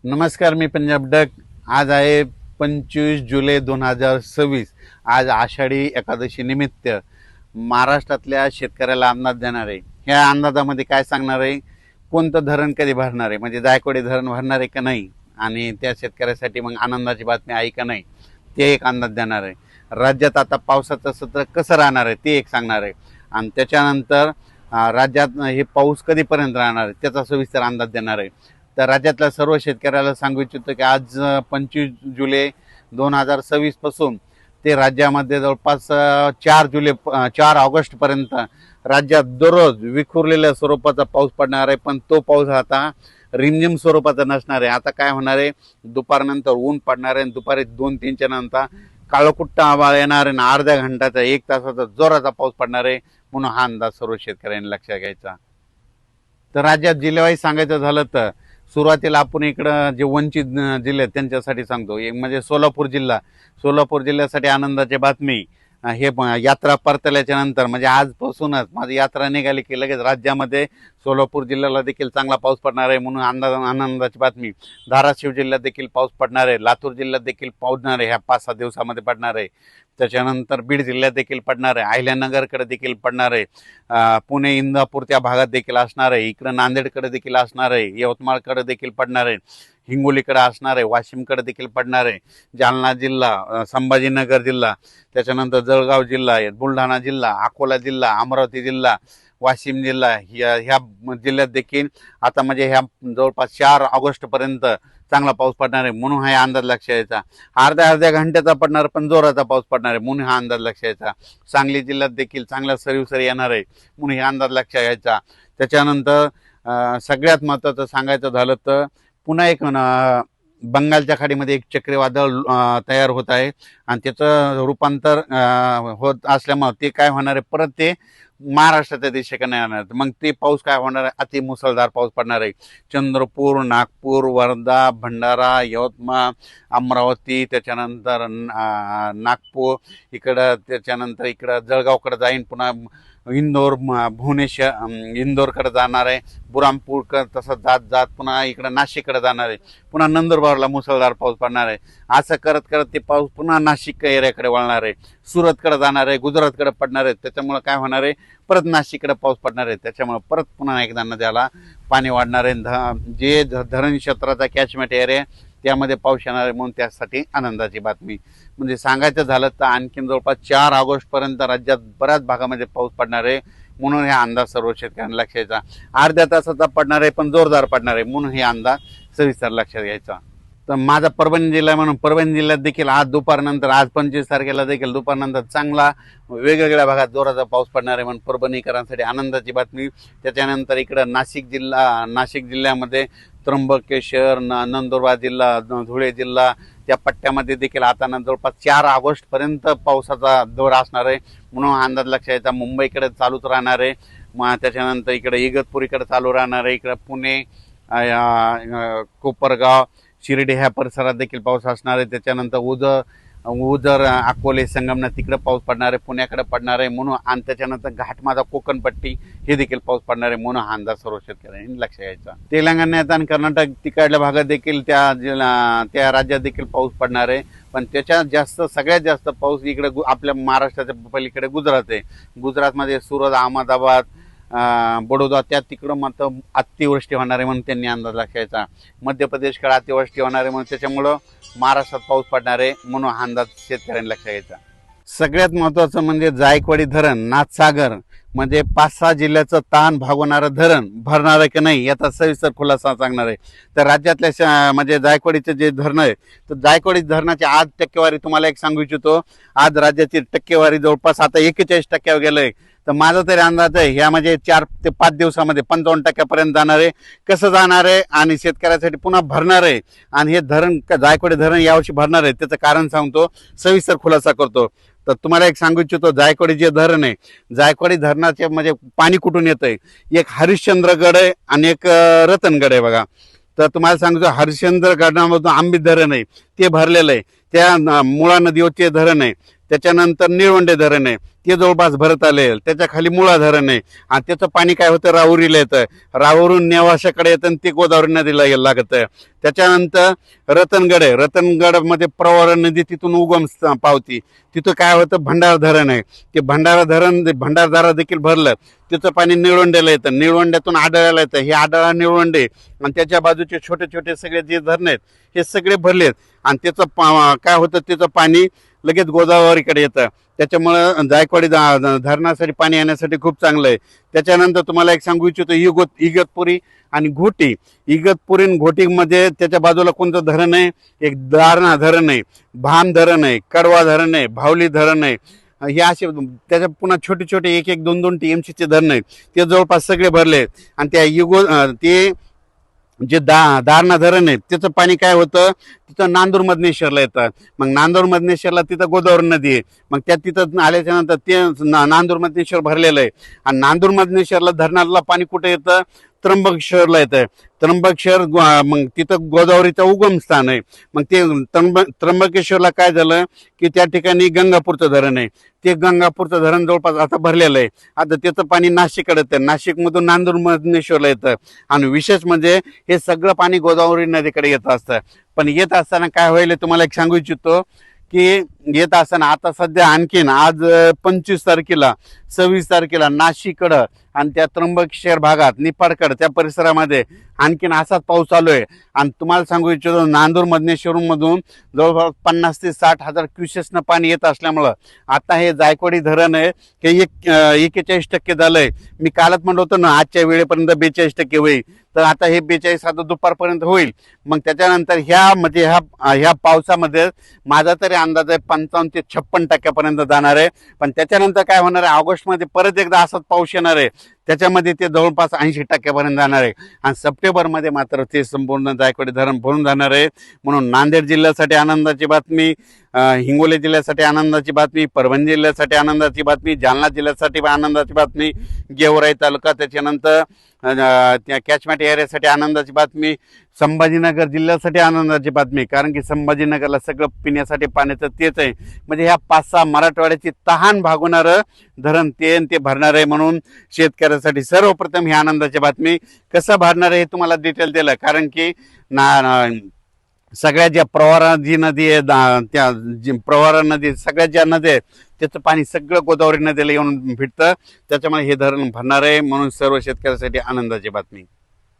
नमस्कार, मी पंजाब डक। आज आहे 25 जुलै 2026। आज आषाढी एकादशी निमित्त महाराष्ट्रातल्या शेतकऱ्याला अंदाज देणार आहे। ह्या अंदाजामध्ये काय सांगणार आहे, कोणतं धरण कधी भरणार आहे, म्हणजे जायकवाडी धरण भरणार आहे का नाही, आणि त्या शेतकऱ्यासाठी मग आनंदाची बातमी आहे का नाही, ते एक अंदाज देणार आहे। राज्यात आता पावसाचं सत्र कसं राहणार आहे ते एक सांगणार आहे, आणि त्याच्यानंतर राज्यात हे पाऊस कधीपर्यंत राहणार आहे त्याचा सविस्तर अंदाज देणार आहे। तर राज्यातल्या सर्व शेतकऱ्याला सांगू इच्छितो की आज 25 जुलै 2026 पासून ते राज्यामध्ये जवळपास 4 ऑगस्टपर्यंत राज्यात दररोज विखुरलेल्या स्वरूपाचा पाऊस पडणार आहे। पण तो पाऊस आता रिमझिम स्वरूपाचा नसणार आहे। आता काय होणार आहे, दुपारनंतर ऊन पडणार आहे, दुपारी 2-3च्या नंतर काळोकुट्ट आभाळ येणार आहे, अर्ध्या घंटाचा 1 तासाचा जोराचा पाऊस पडणार आहे। म्हणून हा अंदाज सर्व शेतकऱ्यांनी लक्षात घ्यायचा। तर राज्यात जिल्ह्यावाईज सांगायचं झालं तर सुरुवातीला आपण इकडं जे वंचित जिल्हे त्यांच्यासाठी सांगतो। एक म्हणजे सोलापूर जिल्ह्यासाठी आनंदाची बातमी। हे यात्रा परतल्याच्या नंतर म्हणजे आजपासूनच माझी यात्रा निघाली की लगेच राज्यामध्ये सोलापूर जिल्ह्याला देखील चांगला पाऊस पडणार आहे, म्हणून आनंदाची बातमी। धाराशिव जिल्ह्यात देखील पाऊस पडणार आहे, लातूर जिल्ह्यात देखील पडणार आहे, ह्या 5-6 दिवसामध्ये पडणार आहे। त्याच्यानंतर बीड जिल्ह्यात देखील पडणार आहे, अहिल्यानगरकडे देखील पडणार आहे, पुणे इंदापूर त्या भागात देखील असणार आहे, इकडं नांदेडकडे देखील असणार आहे, यवतमाळकडे देखील पडणार आहे, हिंगोलीकडे असणार आहे, वाशिमकडे देखील पडणार आहे, जालना जिल्हा, संभाजीनगर जिल्हा, त्याच्यानंतर जळगाव जिल्हा, बुलढाणा जिल्हा, अकोला जिल्हा, अमरावती जिल्हा, वाशिम जिल्हा, ह्या जिल्ह्यात देखील आता म्हणजे ह्या जवळपास 4 ऑगस्टपर्यंत चांगला पाऊस पडणार आहे। म्हणून हा अंदाज लक्षात यायचा। अर्ध्या घंट्याचा पडणार पण जोराचा पाऊस पडणार आहे, म्हणून हा अंदाज लक्षात यायचा। सांगली जिल्ह्यात देखील चांगल्या सरी येणार आहे, म्हणून हा अंदाज लक्षात यायचा। त्याच्यानंतर सगळ्यात महत्त्वाचं सांगायचं झालं तर पुन्हा एक बंगालच्या खाडीमध्ये एक चक्रीवादळ तयार होत आहे, आणि त्याचं रूपांतर होत असल्यामुळे ते काय होणार आहे, परत ते महाराष्ट्राच्या दिशेने येणार। मग ते पाऊस काय होणार आहे, अति मुसळधार पाऊस पडणार आहे। चंद्रपूर, नागपूर, वर्धा, भंडारा, यवतमाळ, अमरावती, त्याच्यानंतर नागपूर इकडं, त्याच्यानंतर इकडं जळगावकडे जाईन, पुन्हा इंदोर, भुवनेश्वर, इंदोरकडे जाणार आहे, बुरामपूरकडे तसं जात जात पुन्हा इकडं नाशिककडे जाणार आहे, पुन्हा नंदुरबारला मुसळधार पाऊस पडणार आहे। असं करत करत ते पाऊस पुन्हा नाशिक एरियाकडे वळणार आहे, सुरतकडे जाणार आहे, गुजरातकडे पडणार आहे। त्याच्यामुळे काय होणार आहे, परत नाशिककडे पाऊस पडणार आहे, त्याच्यामुळे परत पुन्हा एकदा नद्याला पाणी वाढणार आहे। जे धरण क्षेत्राचा कॅचमेंट एरिया त्यामध्ये पाऊस येणार आहे, म्हणून त्यासाठी आनंदाची बातमी। म्हणजे सांगायचं झालं तर आणखीन जवळपास 4 ऑगस्टपर्यंत राज्यात बऱ्याच भागामध्ये पाऊस पडणार आहे, म्हणून हे अंदाज सर्व शेतकऱ्यांना लक्षात घ्यायचा। अर्ध्या तासाचा पडणार आहे पण जोरदार पडणार आहे, म्हणून हे अंदाज सविस्तर लक्षात घ्यायचा। तर माझा परभणी जिल्हा म्हणून परभणी जिल्ह्यात देखील आज दुपारनंतर, आज 25 तारखेला देखील दुपारनंतर चांगला वेगवेगळ्या भागात जोराचा पाऊस पडणार आहे, म्हणून परभणीकरांसाठी आनंदाची बातमी। त्याच्यानंतर इकडं नाशिक जिल्ह्यामध्ये त्र्यंबकेश्वर, नंदुरबार जिल्हा, धुळे जिल्हा त्या पट्ट्यामध्ये देखील आता जवळपास 4 ऑगस्टपर्यंत पावसाचा दौर असणार आहे, म्हणून अंदाज लक्षात यायचा। मुंबईकडे चालूच राहणार आहे, मग त्याच्यानंतर इकडे इगतपुरीकडे चालू राहणार आहे, इकडे पुणे, कोपरगाव, शिर्डी ह्या परिसरात देखील पाऊस असणार आहे। त्याच्यानंतर उजर, अकोले, संगमनेर तिकडे पाऊस पडणार आहे, पुण्याकडे पडणार आहे, म्हणून, आणि त्याच्यानंतर घाटमाथा, कोकणपट्टी हे देखील पाऊस पडणार आहे, म्हणून हा अंदाज सर्व शेतकऱ्यांनी लक्षात घ्यायचा। तेलंगणात आणि कर्नाटक तिकडल्या भागात देखील त्या राज्यात देखील पाऊस पडणार आहे, पण त्याच्यात सगळ्यात जास्त पाऊस इकडे आपल्या महाराष्ट्राच्या पलीकडे गुजरात आहे। गुजरातमध्ये सुरत, अहमदाबाद, बडोदा त्या तिकडं मात्र अतिवृष्टी होणार आहे, म्हणून त्यांनी अंदाज लक्षायचा। मध्य प्रदेशकडे अतिवृष्टी होणार आहे, म्हणून त्याच्यामुळं महाराष्ट्रात पाऊस पडणार आहे, म्हणून हा अंदाज शेतकऱ्यांनी लक्षात घ्यायचा। सगळ्यात महत्त्वाचं म्हणजे जायकवाडी धरण, नाथसागर म्हणजे 5-6 जिल्ह्याचं ताण भागवणारं धरण भरणार आहे की नाही याचा सविस्तर खुलासा सांगणार आहे। तर राज्यातल्या म्हणजे जायकवाडीचे जे धरण आहे, तर जायकवाडी धरणाची आज टक्केवारी तुम्हाला एक सांगू इच्छितो। आज राज्याची टक्केवारी जवळपास आता 41% गेलंय, तर माझा तरी अंदाज आहे ह्या म्हणजे 4 ते 5 दिवसामध्ये 55% जाणार आहे। कसं जाणार आहे आणि शेतकऱ्यासाठी पुन्हा भरणार आहे, आणि हे धरण जायकवाडी धरण यावर्षी भरणार आहे त्याचं कारण सांगतो, सविस्तर खुलासा करतो। तर तुम्हाला एक सांगू इच्छितो, जायकवाडी जे धरण आहे, जायकवाडी धरणाचे म्हणजे पाणी कुठून येतंय, एक हरिश्चंद्रगड आहे आणि एक रतनगड आहे बघा। तर तुम्हाला सांगतो, हरिश्चंद्र गडामधून आंबी धरण आहे ते भरलेलं आहे, त्या मुळा नदीवरचे धरण आहे, त्याच्यानंतर निळवंडे धरण आहे, ते जवळपास भरत आले. त्याच्या खाली मुळा धरण आहे आणि त्याचं पाणी काय होतं राहुरीला येतं, राहुरून नेवाशाकडे येतं आणि ते गोदावरी नदीला लागतं. त्याच्यानंतर रतनगड आहे, रतनगडमध्ये प्रवरा नदी तिथून उगम पावती. तिथं काय होतं भंडारा धरण आहे, ते भंडारा धरण भंडारदारा देखील भरलं. त्याचं पाणी निळवंड्याला येतं, निळवंड्यातून आढळायला येतं. हे आढळा निळवंडे आणि त्याच्या बाजूचे छोटे छोटे सगळे जे धरण आहेत हे सगळे भरलेत आणि त्याचं काय होतं त्याचं पाणी लगेच गोदावरीकडे येतं. त्याच्यामुळं जायकवाडी धरणासाठी पाणी येण्यासाठी खूप चांगलं आहे. त्याच्यानंतर तुम्हाला एक सांगू इच्छितो, इगतपुरी आणि घोटी. इगतपुरी आणि घोटीमध्ये त्याच्या बाजूला कोणतं धरण आहे, एक दारणा धरण आहे, भाम धरण आहे, कडवा धरण आहे, भावली धरण आहे. हे असे त्याच्या पुन्हा छोटे छोटे 1-1, 2-2 TMC चे धरण आहेत, ते जवळपास सगळे भरले. आणि त्या ते जे दारणा धरण आहे त्याचं पाणी काय होतं तिथं नांदूर मधनेश्वरला येतात. मग नांदूर मधनेश्वरला तिथं गोदावरी नदी आहे. मग त्या तिथं आल्याच्या नंतर ते नांदूर मधनेश्वर भरलेलं आहे. आणि नांदूर मधनेश्वरला धरणाला पाणी कुठे येतं, त्र्यंबकेश्वरला येतं. त्र्यंबकेश्वर मग तिथं गोदावरीचं उगम स्थान आहे. मग ते त्र्यंबकेश्वरला काय झालं की त्या ठिकाणी गंगापूरचं धरण आहे. ते गंगापूरचं धरण जवळपास आता भरलेलं आहे. आता त्याचं पाणी नाशिककडे येतं, नाशिकमधून नांदूर मधनेश्वरला येतं. आणि विशेष म्हणजे हे सगळं पाणी गोदावरी नदीकडे येत असतं. पण येत असताना काय होईल तुम्हाला एक सांगू इच्छितो की येत असताना आता सध्या आणखीन आज 25 तारखेला 26 तारखेला नाशिककडं आणि त्या त्र्यंबकेश्वर भागात निपाडकडं त्या परिसरामध्ये आणखीन असाच पाऊस चालू आहे. आणि तुम्हाला सांगू इच्छितो नांदूर मधनेश्वर मधून जवळपास 50 ते 60 हजार क्युसेसनं पाणी येत असल्यामुळं आता हे जायकवाडी धरण आहे हे 41% झालंय. मी कालच म्हणलं होतं ना आजच्या वेळेपर्यंत 42% होईल, तर आता हे 42 आता दुपारपर्यंत होईल. मग त्याच्यानंतर ह्या पावसामध्ये माझा तरी अंदाज आहे 55 ते 56% जाणार आहे. पण त्याच्यानंतर काय होणार आहे, ऑगस्टमध्ये परत एकदा असाच पाऊस येणार आहे, त्याच्यामध्ये ते जवळपास 80% जाणार आहे. आणि सप्टेंबरमध्ये मात्र ते संपूर्ण जायकवाडी धरण भरून जाणार आहे. म्हणून नांदेड जिल्ह्यासाठी आनंदाची बातमी, हिंगोली जिल्ह्यासाठी आनंदाची बातमी, परभणी जिल्ह्यासाठी आनंदाची बातमी, जालना जिल्ह्यासाठी आनंदाची बातमी, गेवराई तालुका, त्याच्यानंतर त्या कॅचमेंट एरियासाठी आनंदाची बातमी, संभाजीनगर जिल्ह्यासाठी आनंदाची बातमी. कारण की संभाजीनगरला सगळं पिण्यासाठी पाण्याचं तेच आहे. म्हणजे ह्या 5-6 मराठवाड्याची तहान भागवणारं धरण ते भरणार आहे. म्हणून शेतकऱ्यासाठी सर्वप्रथम ही आनंदाची बातमी. कसं भरणार आहे हे तुम्हाला डिटेल दिलं. कारण की सगळ्या ज्या प्रवरा जी नदी आहे त्या प्रवरा नदी सगळ्यात ज्या नदी आहेत त्याचं पाणी सगळं गोदावरी नदीला येऊन भेटतं. त्याच्यामुळे हे धरण भरणार आहे. म्हणून सर्व शेतकऱ्यासाठी आनंदाची बातमी.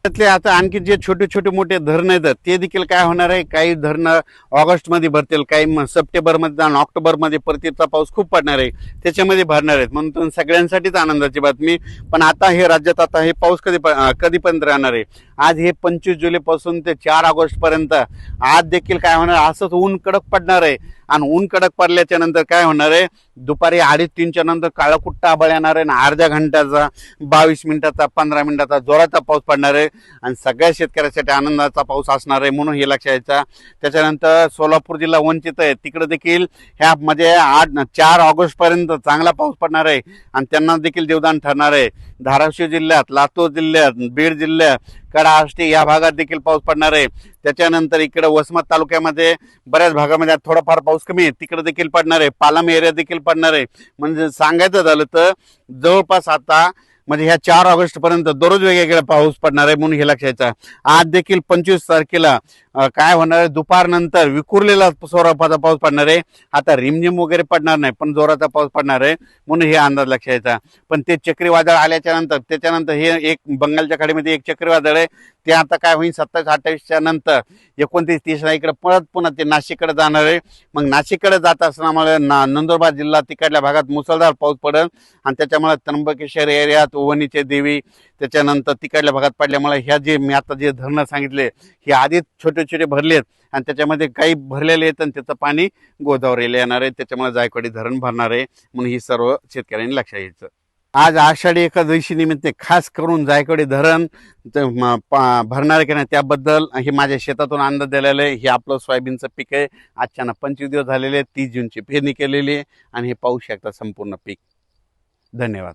त्यातले आता आणखी जे छोटे छोटे मोठे धरण आहेत ते देखील काय होणार आहे, काही धरणं ऑगस्टमध्ये भरतील, काही सप्टेंबरमध्ये आणि ऑक्टोबरमध्ये परतीचा पाऊस खूप पडणार आहे त्याच्यामध्ये भरणार आहेत. म्हणून सगळ्यांसाठीच आनंदाची बातमी. पण आता हे राज्यात आता हे पाऊस कधीपर्यंत राहणार आहे. आज हे 25 जुलैपासून ते 4 ऑगस्टपर्यंत आज देखील काय होणार असंच ऊन कडक पडणार आहे. आणि ऊन कडक पडल्याच्या नंतर काय होणार आहे, दुपारी 2:30-3च्या नंतर काळाकुट्टा आभाळ येणार आहे आणि अर्ध्या घंट्याचा 22 मिनिटाचा 15 मिनिटाचा जोराचा पाऊस पडणार आहे. आणि सगळ्या शेतकऱ्यासाठी आनंदाचा पाऊस असणार आहे म्हणून हे लक्षात घ्यायचं. त्याच्यानंतर सोलापूर जिल्हा वंचित आहे तिकडे देखील ह्या म्हणजे 4 ऑगस्टपर्यंत चांगला पाऊस पडणार आहे आणि त्यांना देखील देवदान ठरणार आहे. धाराशिव जिल्ह्यात, लातूर जिल्ह्यात, बीड जिल्ह्यात, कडा आष्टी या भागात देखील पाऊस पडणार आहे. त्याच्यानंतर इकडे वसमत तालुक्यामध्ये बऱ्याच भागामध्ये थोडाफार पाऊस कमी आहे तिकडे देखील पडणार आहे. पालम एरिया देखील पडणार आहे. म्हणजे सांगायचं झालं तर जवळपास आता म्हणजे ह्या 4 ऑगस्टपर्यंत दररोज वेगवेगळा पाऊस पडणार आहे म्हणून हे लक्षात. आज देखील 25 तारखेला काय होणार आहे, दुपारनंतर विखुरलेला स्वरूपाचा पाऊस पडणार आहे. आता रिमझिम वगैरे पडणार नाही पण जोराचा पाऊस पडणार आहे म्हणून हे अंदाज लक्षात. पण ते चक्रीवादळ आल्याच्या नंतर त्याच्यानंतर हे एक बंगालच्या खाडीमध्ये एक चक्रीवादळ आहे ते आता काय होईल 27-28च्या नंतर 29-30ला इकडे परत पुन्हा ते नाशिककडे जाणार आहे. मग नाशिककडे जात असल्यामुळे नंदुरबार जिल्हा तिकडल्या भागात मुसळधार पाऊस पडेल आणि त्याच्यामुळे त्र्यंबकेश्वर एरियात वणीचे देवी त्याच्यानंतर तिकडल्या भागात पडल्यामुळे ह्या जे मी आता जे धरणं सांगितले हे आधीच छोटे छोटे भरलेत आणि त्याच्यामध्ये काही भरलेले आहेत आणि त्याचं पाणी गोदावरीला येणार आहे. त्याच्यामुळे जायकवाडी धरण भरणार आहे म्हणून ही सर्व शेतकऱ्यांनी लक्षात घ्यायचं. आज आषाढी एकादशी निमित्त खास करून जायकवाडी धरण भरणार आहे की नाही त्याबद्दल हे माझ्या शेतातून अंदाज दिलेला आहे. हे आपलं सोयाबीनचं पीक आहे. आजच्यानं 25 दिवस झालेले 30 जूनची पेरणी केलेली आहे आणि हे पाहू शकता संपूर्ण पीक. धन्यवाद.